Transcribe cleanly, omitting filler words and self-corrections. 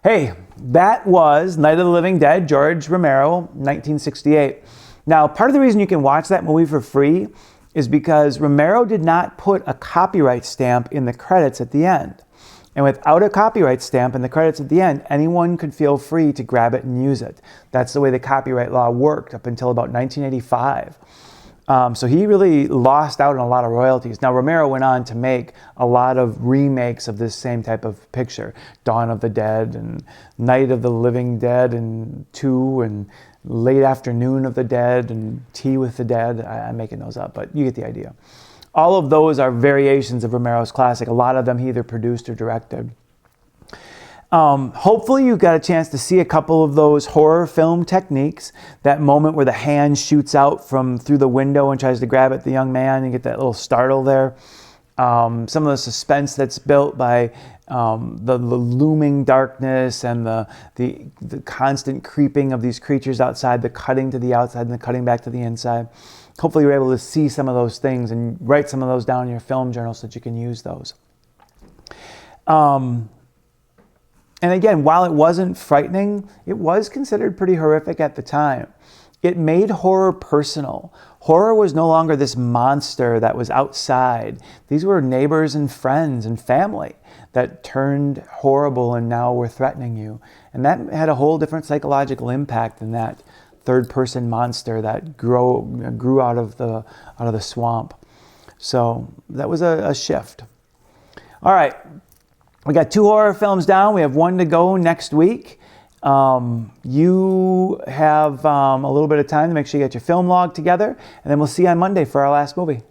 Hey, that was Night of the Living Dead, George Romero, 1968. Now, part of the reason you can watch that movie for free is because Romero did not put a copyright stamp in the credits at the end. And without a copyright stamp in the credits at the end, anyone could feel free to grab it and use it. That's the way the copyright law worked up until about 1985. So he really lost out on a lot of royalties. Now, Romero went on to make a lot of remakes of this same type of picture. Dawn of the Dead and Night of the Living Dead and 2 and Late Afternoon of the Dead and Tea with the Dead. I'm making those up, but you get the idea. All of those are variations of Romero's classic. A lot of them he either produced or directed. Hopefully you got a chance to see a couple of those horror film techniques. That moment where the hand shoots out from through the window and tries to grab at the young man. You get that little startle there. Some of the suspense that's built by the looming darkness and the constant creeping of these creatures outside, the cutting to the outside and the cutting back to the inside. Hopefully you're able to see some of those things and write some of those down in your film journal so that you can use those. And again, while it wasn't frightening, it was considered pretty horrific at the time. It made horror personal. Horror was no longer this monster that was outside. These were neighbors and friends and family that turned horrible and now were threatening you. And that had a whole different psychological impact than that third-person monster that grew out of the swamp. So that was a shift. All right. We got 2 horror films down. We have 1 to go next week. You have a little bit of time to make sure you get your film log together, and then we'll see you on Monday for our last movie.